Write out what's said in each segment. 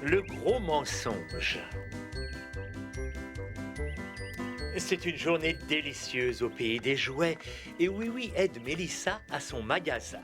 Le gros mensonge. C'est une journée délicieuse au pays des jouets et Oui aide Mélissa à son magasin.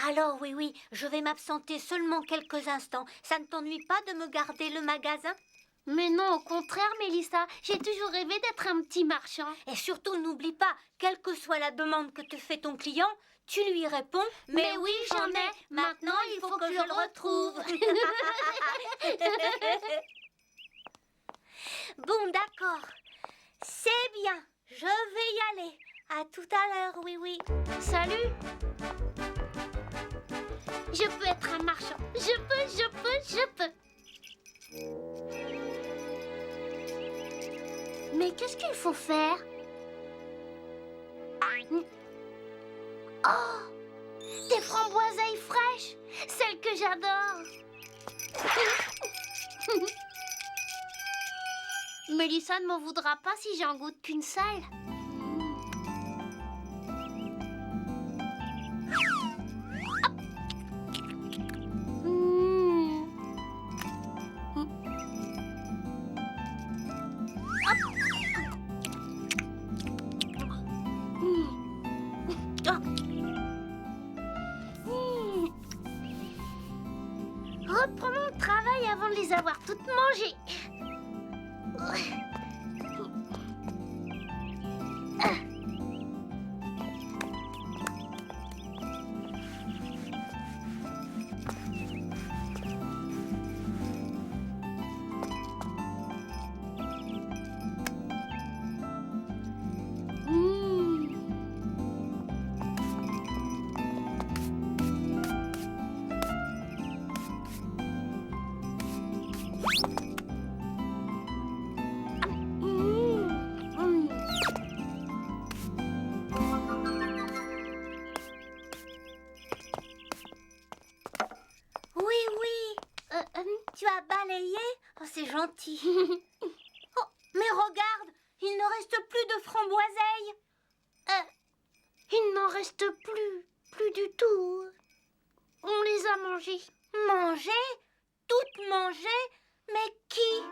Alors oui, je vais m'absenter seulement quelques instants. Ça ne t'ennuie pas de me garder le magasin? Mais non, au contraire, Mélissa, j'ai toujours rêvé d'être un petit marchand. Et surtout, n'oublie pas, quelle que soit la demande que te fait ton client, tu lui réponds « Mais oui, j'en ai. Maintenant, il faut que je le retrouve. » Bon, d'accord. C'est bien. Je vais y aller. À tout à l'heure, oui. Salut. Je peux être un marchand. Je peux. Mais qu'est-ce qu'il faut faire? Oh! Des framboiseilles fraîches! Celles que j'adore! Mélissa ne m'en voudra pas si j'en goûte qu'une seule. Reprenons le travail avant de les avoir toutes mangées. Oui. Tu as balayé? Oh, c'est gentil. Oh, mais regarde, il ne reste plus de framboiseilles. Il n'en reste plus du tout. On les a mangées. Mangées? Toutes mangées? Mais qui?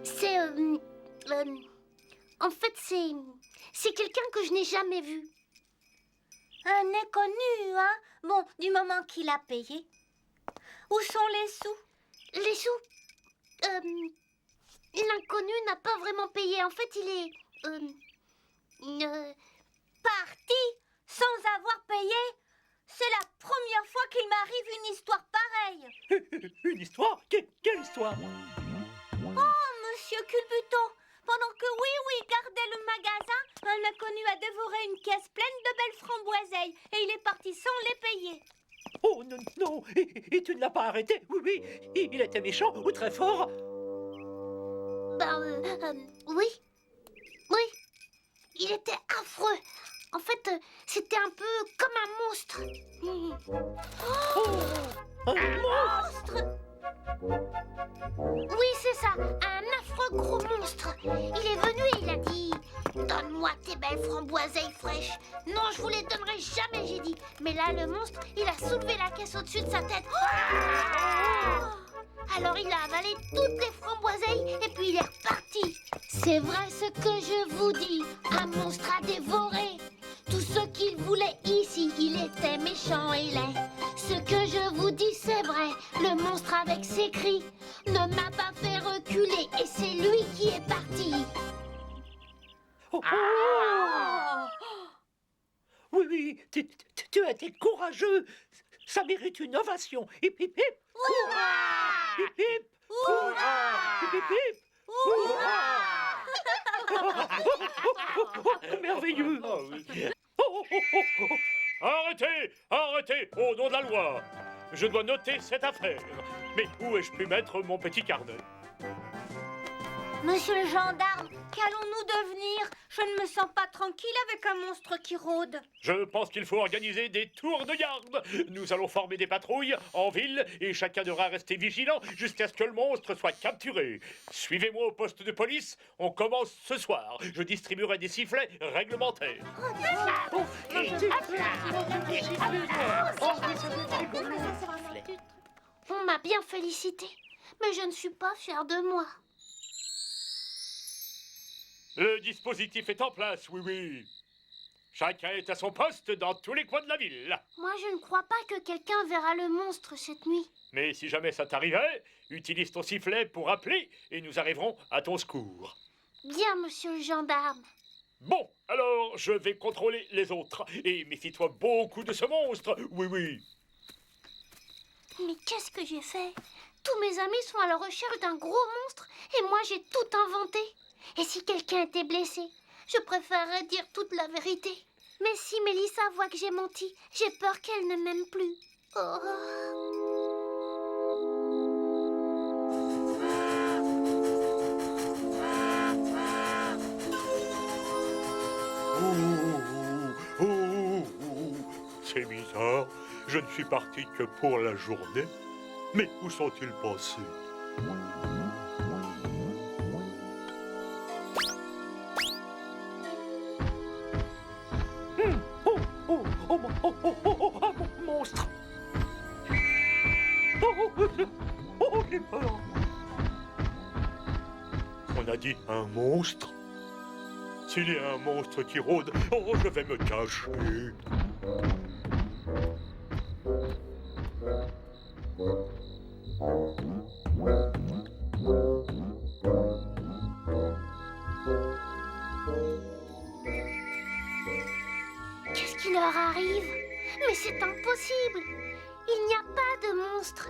C'est... en fait, c'est quelqu'un que je n'ai jamais vu. Un inconnu, hein? Bon, du moment qu'il a payé. Où sont les sous? Les sous? L'inconnu n'a pas vraiment payé. En fait, il est... Parti sans avoir payé? C'est la première fois qu'il m'arrive une histoire pareille. Une histoire? Quelle histoire? Oh, monsieur Culbuton, pendant que Oui gardait le magasin, un inconnu a dévoré une caisse pleine de belles framboiseilles et il est parti sans les payer. Oh non, et tu ne l'as pas arrêté? Oui, il était méchant ou très fort? Oui. Il était affreux. En fait, c'était un peu comme un monstre. Un monstre? Oui, c'est ça, un affreux gros monstre. Il est venu et il a dit « Donne-moi tes belles framboiseilles fraîches !» Non, je vous les donnerai jamais, j'ai dit. Mais là, le monstre, il a soulevé la caisse au-dessus de sa tête. Alors il a avalé toutes les framboiseilles et puis il est reparti. C'est vrai ce que je vous dis, un monstre a dévoré tout ce qu'il voulait ici. Il était méchant et laid. Ce que je vous dis c'est vrai, le monstre avec ses cris ne m'a pas fait reculer et c'est lui qui est parti. Oui, tu as été courageux. Ça mérite une ovation. Hip, hip, hip. Hurrah! Hip, hip. Hurrah! Hip, hip, hip. Hurrah! Merveilleux. Arrêtez, au nom de la loi. Je dois noter cette affaire. Mais où ai-je pu mettre mon petit carnet? Monsieur le gendarme, qu'allons-nous devenir? Je ne me sens pas tranquille avec un monstre qui rôde. Je pense qu'il faut organiser des tours de garde. Nous allons former des patrouilles en ville et chacun devra rester vigilant jusqu'à ce que le monstre soit capturé. Suivez-moi au poste de police. On commence ce soir. Je distribuerai des sifflets réglementaires. On m'a bien félicité, mais je ne suis pas fière de moi. Le dispositif est en place, oui, oui. Chacun est à son poste dans tous les coins de la ville. Moi, je ne crois pas que quelqu'un verra le monstre cette nuit. Mais si jamais ça t'arrivait, utilise ton sifflet pour appeler et nous arriverons à ton secours. Bien, monsieur le gendarme. Bon, alors je vais contrôler les autres. Et méfie-toi beaucoup de ce monstre, oui, oui. Mais qu'est-ce que j'ai fait? Tous mes amis sont à la recherche d'un gros monstre et moi, j'ai tout inventé. Et si quelqu'un était blessé, je préférerais dire toute la vérité. Mais si Mélissa voit que j'ai menti, j'ai peur qu'elle ne m'aime plus. C'est bizarre, je ne suis parti que pour la journée. Mais où sont-ils passés? Un monstre! J'ai peur! On a dit un monstre? S'il y a un monstre qui rôde, je vais me cacher. Qu'est-ce qui leur arrive? Mais c'est impossible! Il n'y a pas de monstre!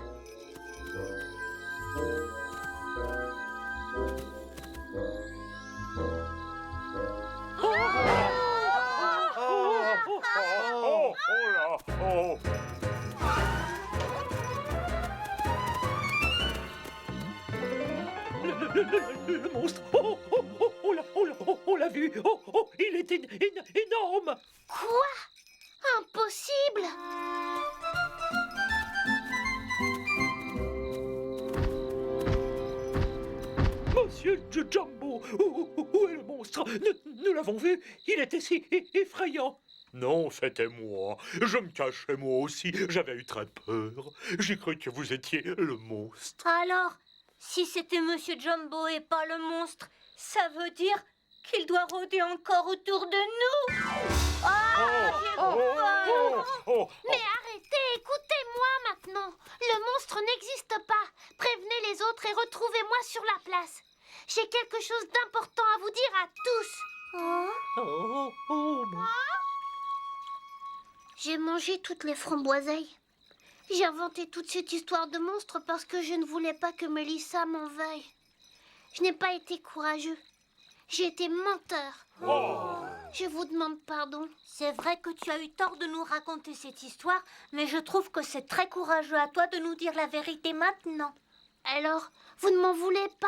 Oh! Le monstre! On l'a vu! Il est énorme! Quoi? Impossible! Monsieur Jumbo, où est le monstre? Nous l'avons vu, il était si effrayant. Non, c'était moi. Je me cachais moi aussi, j'avais eu très peur. J'ai cru que vous étiez le monstre. Alors, si c'était Monsieur Jumbo et pas le monstre, ça veut dire qu'il doit rôder encore autour de nous. J'ai peur. Mais arrêtez, écoutez-moi maintenant. Le monstre n'existe pas. Prévenez les autres et retrouvez-moi sur la place. J'ai quelque chose d'important à vous dire à tous. J'ai mangé toutes les framboiseilles. J'ai inventé toute cette histoire de monstre parce que je ne voulais pas que Mélissa m'en veuille. Je n'ai pas été courageux. J'ai été menteur. Je vous demande pardon. C'est vrai que tu as eu tort de nous raconter cette histoire, mais je trouve que c'est très courageux à toi de nous dire la vérité maintenant. Alors, vous ne m'en voulez pas?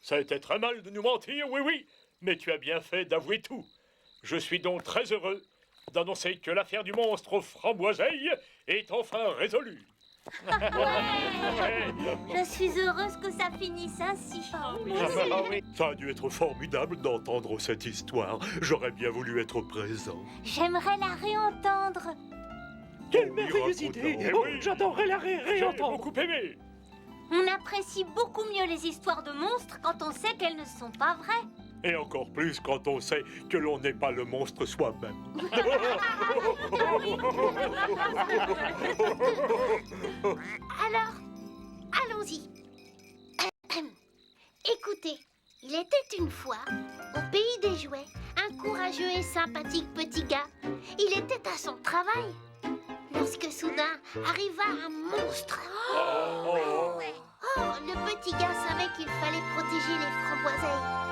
Ça a été très mal de nous mentir, oui, oui. Mais tu as bien fait d'avouer tout. Je suis donc très heureux d'annoncer que l'affaire du monstre aux framboiseilles est enfin résolue. Je suis heureuse que ça finisse ainsi. Ça a dû être formidable d'entendre cette histoire. J'aurais bien voulu être présent. J'aimerais la réentendre. Quelle merveilleuse idée! J'adorerais la réentendre. J'ai beaucoup aimé. On apprécie beaucoup mieux les histoires de monstres quand on sait qu'elles ne sont pas vraies. Et encore plus quand on sait que l'on n'est pas le monstre soi-même. Alors, allons-y. Écoutez, il était une fois, au pays des jouets, un courageux et sympathique petit gars. Il était à son travail lorsque soudain arriva un monstre. Oh, le petit gars savait qu'il fallait protéger les framboiseilles.